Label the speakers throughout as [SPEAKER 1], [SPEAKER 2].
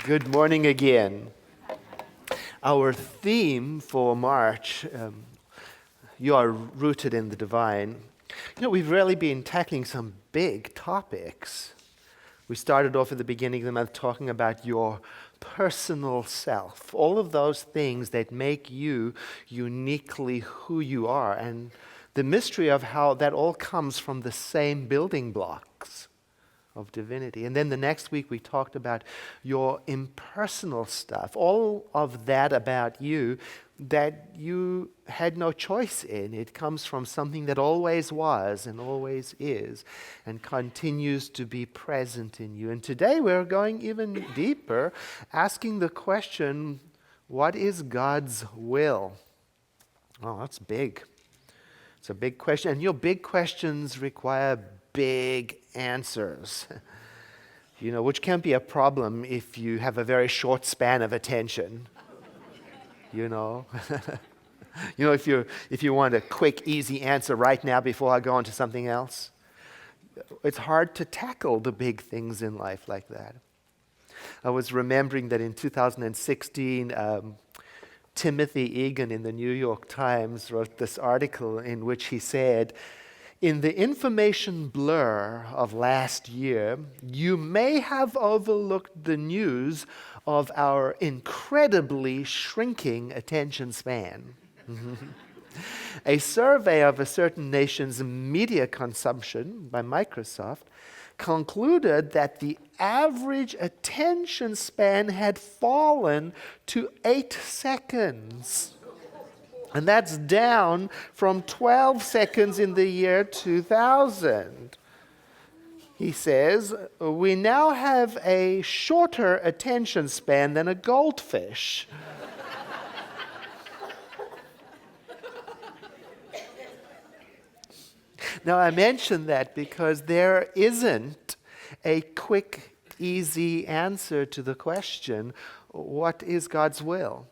[SPEAKER 1] Good morning again. Our theme for March, you are rooted in the divine. We've really been tackling some big topics. We started off at the beginning of the month talking about your personal self, all of those things that make you uniquely who you are, and the mystery of how that all comes from the same building blocks of divinity. And then the next week we talked about your impersonal stuff, all of that about you that you had no choice in. It comes from something that always was and always is and continues to be present in you. And today we're going even deeper, asking the question, what is God's will? Oh, that's big. It's a big question. And your big questions require big answers, which can be a problem if you have a very short span of attention. If you want a quick, easy answer right now before I go on to something else, it's hard to tackle the big things in life like that. I was remembering that in 2016, Timothy Egan in the New York Times wrote this article in which he said, "In the information blur of last year, you may have overlooked the news of our incredibly shrinking attention span." A survey of a certain nation's media consumption by Microsoft concluded that the average attention span had fallen to 8 seconds. And that's down from 12 seconds in the year 2000. He says, "We now have a shorter attention span than a goldfish." Now, I mention that because there isn't a quick, easy answer to the question, what is God's will?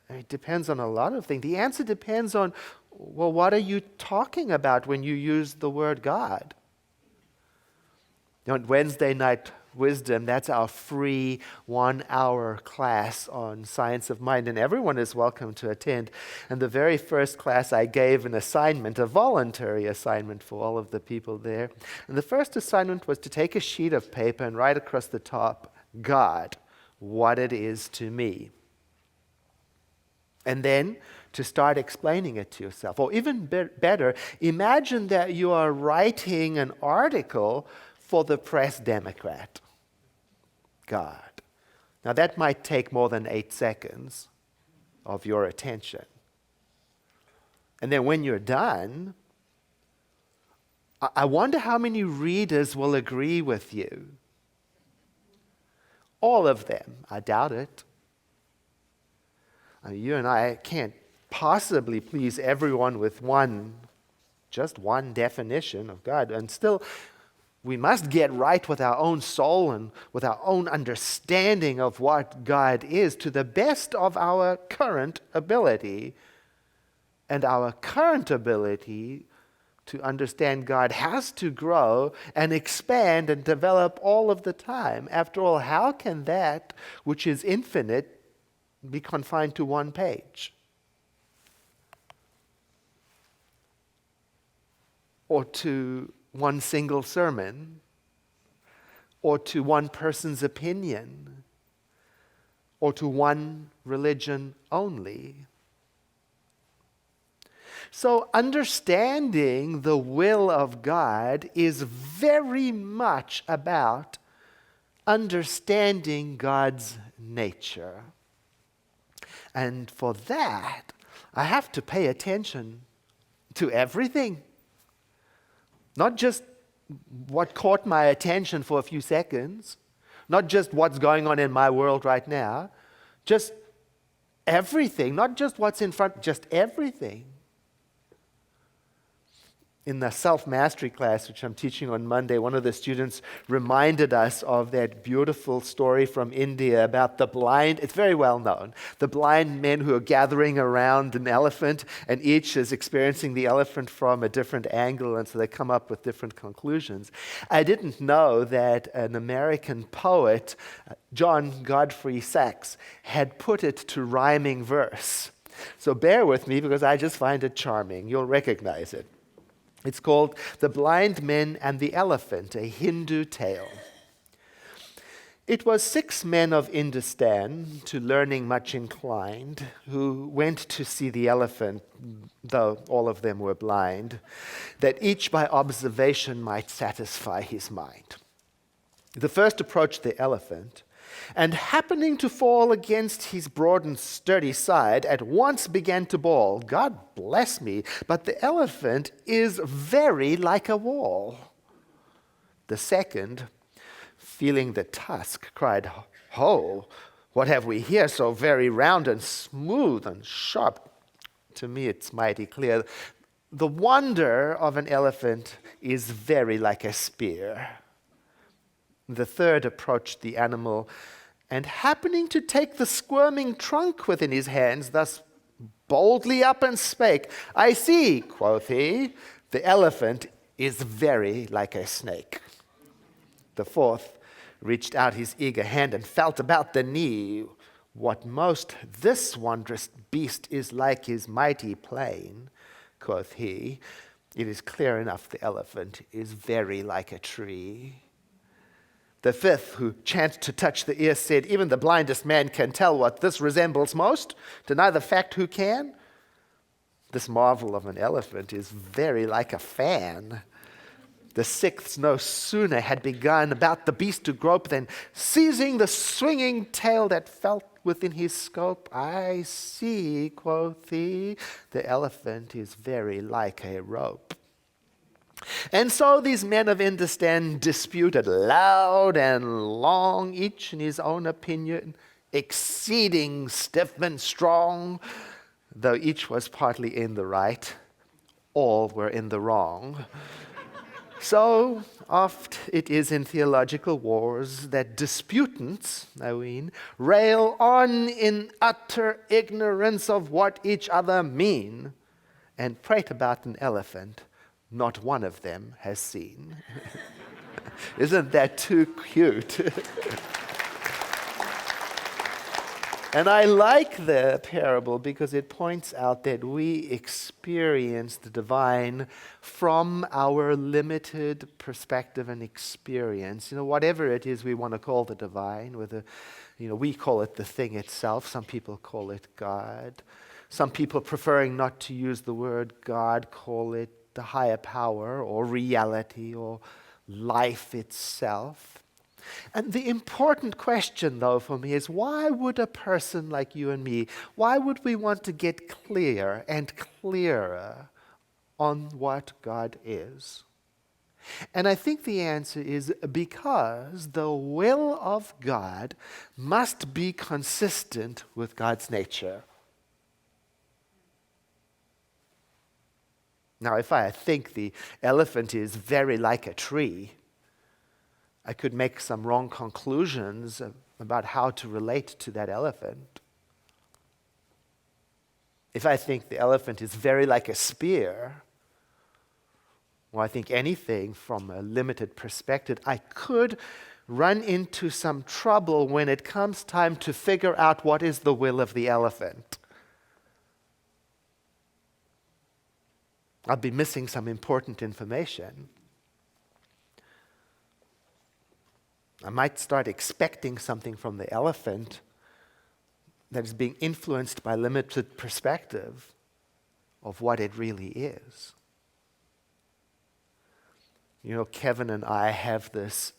[SPEAKER 1] It depends on a lot of things. The answer depends on, what are you talking about when you use the word God? On Wednesday Night Wisdom, that's our free 1-hour class on science of mind, and everyone is welcome to attend. And the very first class I gave an assignment, a voluntary assignment for all of the people there. And the first assignment was to take a sheet of paper and write across the top, God, what it is to me. And then to start explaining it to yourself. Or even better, imagine that you are writing an article for the Press Democrat. God. Now that might take more than 8 seconds of your attention. And then when you're done, I wonder how many readers will agree with you. All of them. I doubt it. You and I can't possibly please everyone with just one definition of God. And still, we must get right with our own soul and with our own understanding of what God is to the best of our current ability. And our current ability to understand God has to grow and expand and develop all of the time. After all, how can that which is infinite be confined to one page? Or to one single sermon? Or to one person's opinion? Or to one religion only? So understanding the will of God is very much about understanding God's nature. And for that, I have to pay attention to everything. Not just what caught my attention for a few seconds, not just what's going on in my world right now, just everything, not just what's in front, just everything. In the self-mastery class, which I'm teaching on Monday, one of the students reminded us of that beautiful story from India about the blind. It's very well known. The blind men who are gathering around an elephant, and each is experiencing the elephant from a different angle, and so they come up with different conclusions. I didn't know that an American poet, John Godfrey Saxe, had put it to rhyming verse. So bear with me because I just find it charming. You'll recognize it. It's called The Blind Men and the Elephant, a Hindu tale. It was 6 men of Industan, to learning much inclined, who went to see the elephant, though all of them were blind, that each by observation might satisfy his mind. The first approached the elephant, and happening to fall against his broad and sturdy side, at once began to bawl, "God bless me, but the elephant is very like a wall." The second, feeling the tusk, cried, "Ho, what have we here so very round and smooth and sharp?" To me it's mighty clear. The wonder of an elephant is very like a spear. The third approached the animal, and happening to take the squirming trunk within his hands, thus boldly up and spake, "I see," quoth he, "the elephant is very like a snake." The fourth reached out his eager hand and felt about the knee. "What most this wondrous beast is like his mighty plain," quoth he, "it is clear enough the elephant is very like a tree." The fifth, who chanced to touch the ear, said, "Even the blindest man can tell what this resembles most. Deny the fact who can? This marvel of an elephant is very like a fan." The sixth no sooner had begun about the beast to grope than, seizing the swinging tail that felt within his scope, "I see," quoth he, "the elephant is very like a rope." And so these men of Industan disputed loud and long, each in his own opinion, exceeding stiff and strong. Though each was partly in the right, all were in the wrong. So oft it is in theological wars that disputants, I ween, rail on in utter ignorance of what each other mean, and prate about an elephant not one of them has seen. Isn't that too cute? And I like the parable because it points out that we experience the divine from our limited perspective and experience. Whatever it is we want to call the divine, whether, we call it the thing itself, some people call it God. Some people, preferring not to use the word God, call it the higher power or reality or life itself. And the important question, though, for me is, why would a person like you and me, why would we want to get clearer and clearer on what God is? And I think the answer is because the will of God must be consistent with God's nature. Now, if I think the elephant is very like a tree, I could make some wrong conclusions about how to relate to that elephant. If I think the elephant is very like a spear, or I think anything from a limited perspective, I could run into some trouble when it comes time to figure out what is the will of the elephant. I'll be missing some important information. I might start expecting something from the elephant that is being influenced by limited perspective of what it really is. Kevin and I have this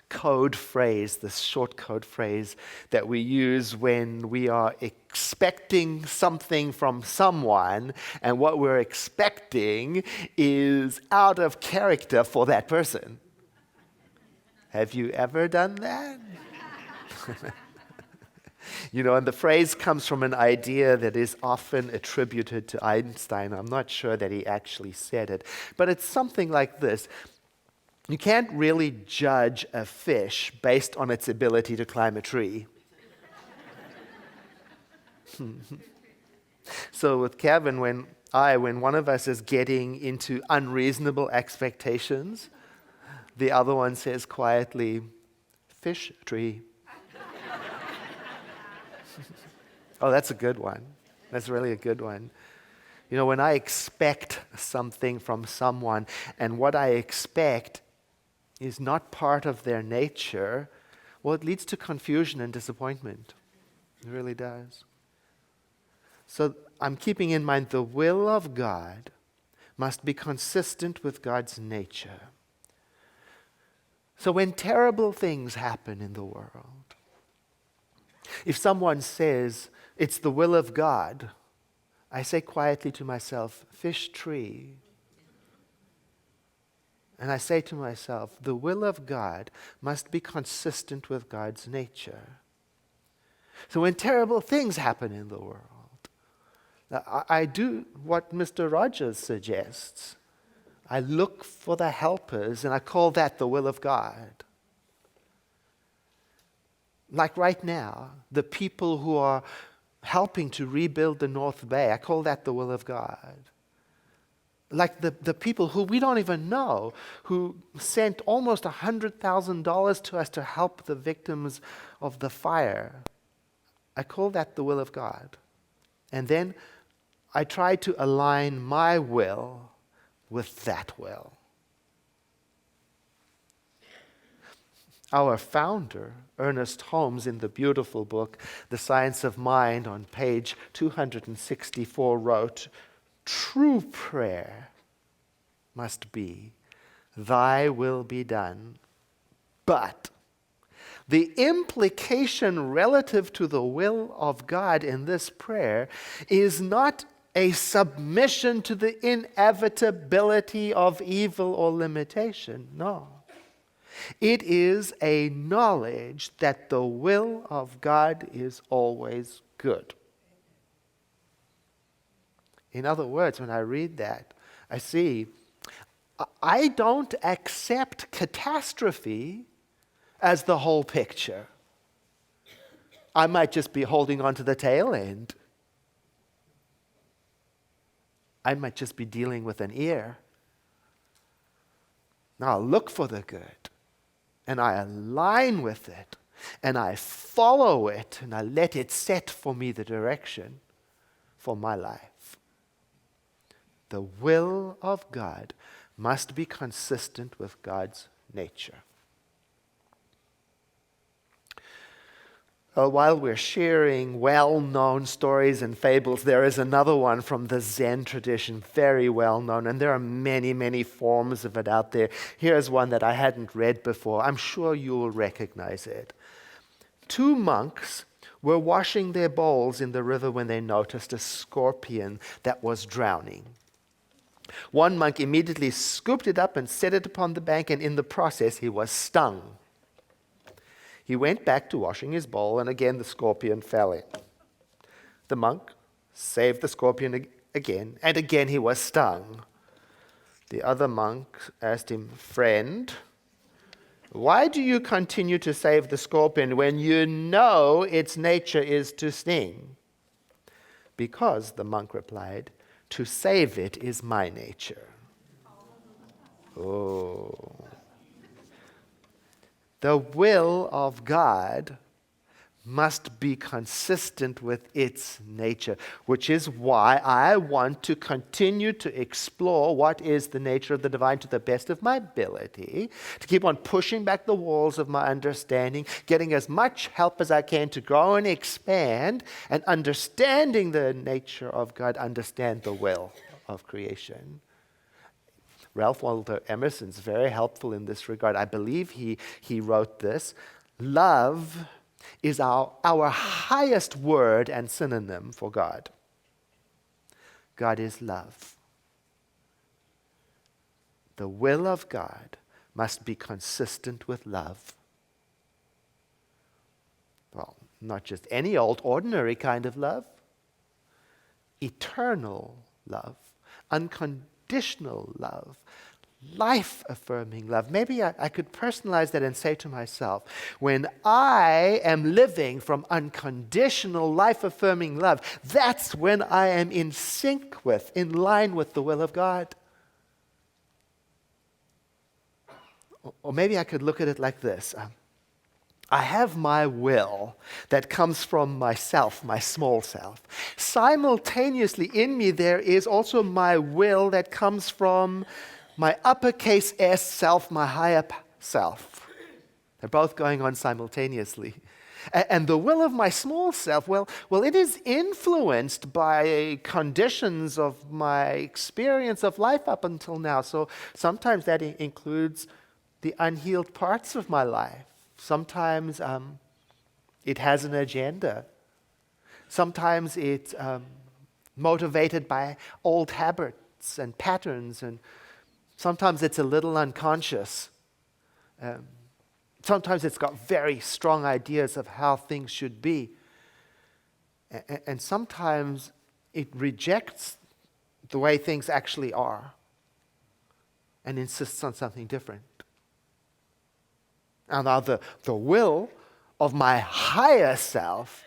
[SPEAKER 1] code phrase, this short code phrase that we use when we are expecting something from someone, and what we're expecting is out of character for that person. Have you ever done that? And the phrase comes from an idea that is often attributed to Einstein. I'm not sure that he actually said it, but it's something like this. You can't really judge a fish based on its ability to climb a tree. So with Kevin, when one of us is getting into unreasonable expectations, the other one says quietly, "Fish tree." Oh, that's a good one. That's really a good one. When I expect something from someone and what I expect is not part of their nature, well, it leads to confusion and disappointment. It really does. So I'm keeping in mind the will of God must be consistent with God's nature. So when terrible things happen in the world, if someone says, "It's the will of God," I say quietly to myself, "Fish tree." And I say to myself, the will of God must be consistent with God's nature. So when terrible things happen in the world, I do what Mr. Rogers suggests. I look for the helpers, and I call that the will of God. Like right now, the people who are helping to rebuild the North Bay, I call that the will of God. Like the people who we don't even know, who sent almost $100,000 to us to help the victims of the fire. I call that the will of God. And then I try to align my will with that will. Our founder, Ernest Holmes, in the beautiful book, The Science of Mind, on page 264 wrote, "True prayer must be, 'Thy will be done.' But the implication relative to the will of God in this prayer is not a submission to the inevitability of evil or limitation. No. It is a knowledge that the will of God is always good." In other words, when I read that, I see I don't accept catastrophe as the whole picture. I might just be holding on to the tail end. I might just be dealing with an ear. Now I look for the good, and I align with it, and I follow it, and I let it set for me the direction for my life. The will of God must be consistent with God's nature. While we're sharing well-known stories and fables, there is another one from the Zen tradition, very well-known, and there are many, many forms of it out there. Here's one that I hadn't read before. I'm sure you will recognize it. Two monks were washing their bowls in the river when they noticed a scorpion that was drowning. One monk immediately scooped it up and set it upon the bank, and in the process he was stung. He went back to washing his bowl, and again the scorpion fell in. The monk saved the scorpion again, and again he was stung. The other monk asked him, "Friend, why do you continue to save the scorpion when you know its nature is to sting?" "Because," the monk replied, "to save it is my nature." Oh. The will of God must be consistent with its nature, which is why I want to continue to explore what is the nature of the divine to the best of my ability, to keep on pushing back the walls of my understanding, getting as much help as I can to grow and expand, and understanding the nature of God, understand the will of creation. Ralph Waldo Emerson's very helpful in this regard. I believe he wrote this: "Love is our highest word and synonym for God. God is love. The will of God must be consistent with love." Well, Not just any old, ordinary kind of love. Eternal love. Unconditional love. Life-affirming love. Maybe I could personalize that and say to myself, when I am living from unconditional life-affirming love, that's when I am in sync with, in line with the will of God. Or maybe I could look at it like this. I have my will that comes from myself, my small self. Simultaneously in me there is also my will that comes from my uppercase S self, my higher self. They're both going on simultaneously. And the will of my small self, well, it is influenced by conditions of my experience of life up until now. So sometimes that includes the unhealed parts of my life. Sometimes it has an agenda. Sometimes it's motivated by old habits and patterns, and sometimes it's a little unconscious. Sometimes it's got very strong ideas of how things should be. And sometimes it rejects the way things actually are and insists on something different. And now the will of my higher self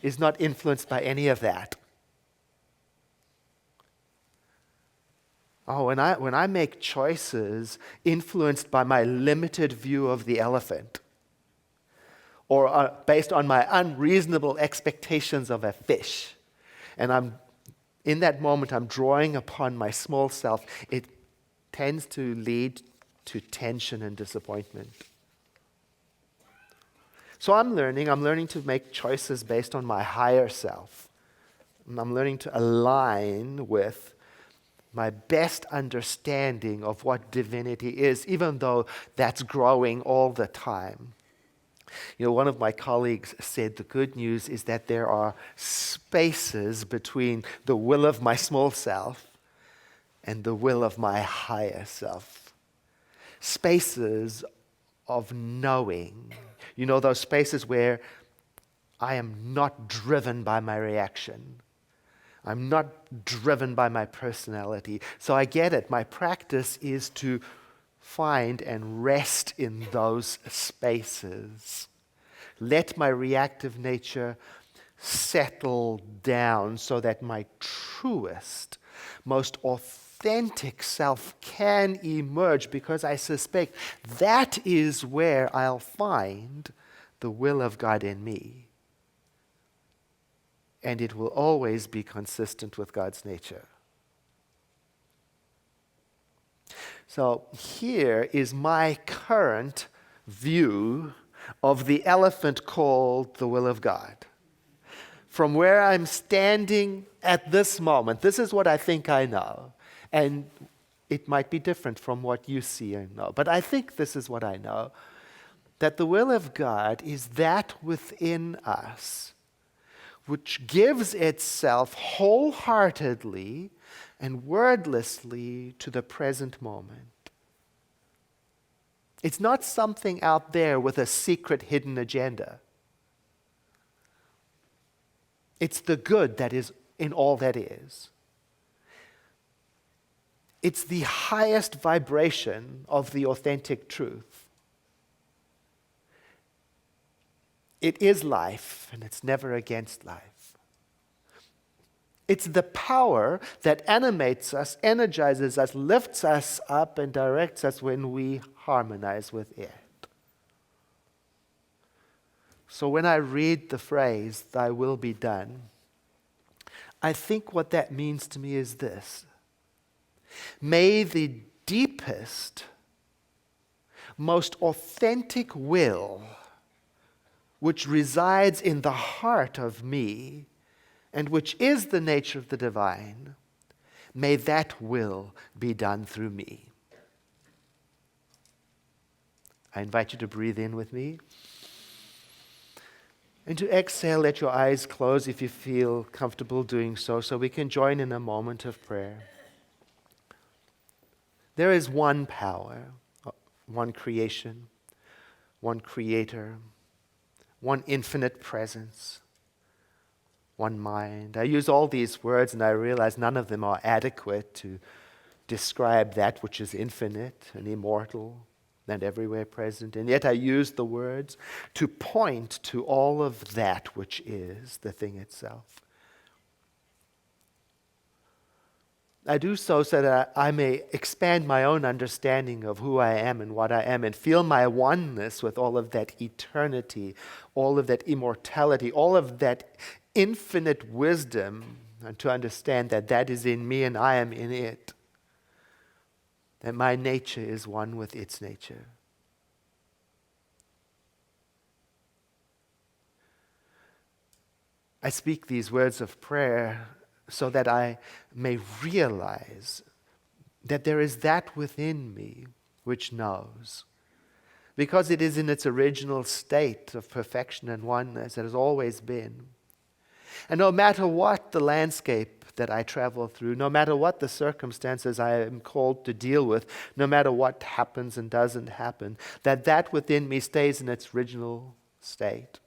[SPEAKER 1] is not influenced by any of that. Oh, when I make choices influenced by my limited view of the elephant, or based on my unreasonable expectations of a fish, and in that moment I'm drawing upon my small self, it tends to lead to tension and disappointment. So I'm learning to make choices based on my higher self. And I'm learning to align with my best understanding of what divinity is, even though that's growing all the time. You know, one of my colleagues said the good news is that there are spaces between the will of my small self and the will of my higher self. Spaces of knowing. You know, those spaces where I am not driven by my reaction. I'm not driven by my personality. So I get it. My practice is to find and rest in those spaces. Let my reactive nature settle down so that my truest, most authentic self can emerge, because I suspect that is where I'll find the will of God in me. And it will always be consistent with God's nature. So here is my current view of the elephant called the will of God. From where I'm standing at this moment, this is what I think I know. And it might be different from what you see and know. But I think this is what I know. That the will of God is that within us which gives itself wholeheartedly and wordlessly to the present moment. It's not something out there with a secret hidden agenda. It's the good that is in all that is. It's the highest vibration of the authentic truth. It is life, and it's never against life. It's the power that animates us, energizes us, lifts us up, and directs us when we harmonize with it. So when I read the phrase, "Thy will be done," I think what that means to me is this. May the deepest, most authentic will which resides in the heart of me and which is the nature of the divine, may that will be done through me. I invite you to breathe in with me. And to exhale, let your eyes close if you feel comfortable doing so we can join in a moment of prayer. There is one power, one creation, one creator, one infinite presence, one mind. I use all these words and I realize none of them are adequate to describe that which is infinite and immortal and everywhere present. And yet I use the words to point to all of that which is the thing itself. I do so that I may expand my own understanding of who I am and what I am and feel my oneness with all of that eternity, all of that immortality, all of that infinite wisdom, and to understand that that is in me and I am in it. That my nature is one with its nature. I speak these words of prayer so that I may realize that there is that within me which knows. Because it is in its original state of perfection and oneness, it has always been. And no matter what the landscape that I travel through, no matter what the circumstances I am called to deal with, no matter what happens and doesn't happen, that within me stays in its original state.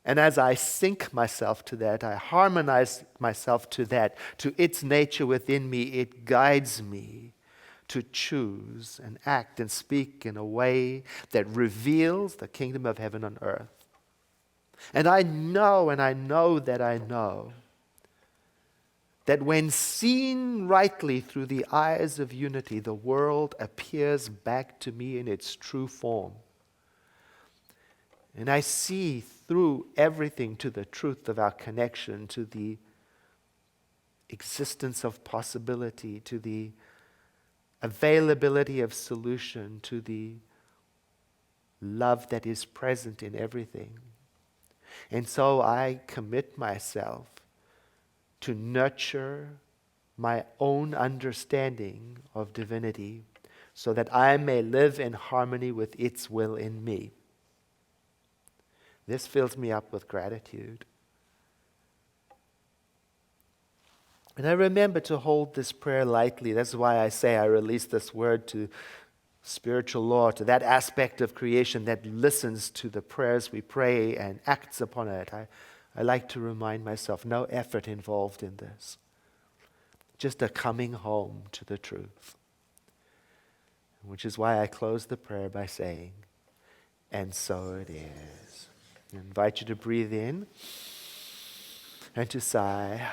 [SPEAKER 1] And as I sync myself to that, I harmonize myself to that, to its nature within me, it guides me to choose and act and speak in a way that reveals the kingdom of heaven on earth. And I know that when seen rightly through the eyes of unity, the world appears back to me in its true form. And I see through everything to the truth of our connection, to the existence of possibility, to the availability of solution, to the love that is present in everything. And so I commit myself to nurture my own understanding of divinity so that I may live in harmony with its will in me. This fills me up with gratitude. And I remember to hold this prayer lightly. That's why I say I release this word to spiritual law, to that aspect of creation that listens to the prayers we pray and acts upon it. I like to remind myself, no effort involved in this. Just a coming home to the truth. Which is why I close the prayer by saying, and so it is. I invite you to breathe in and to sigh.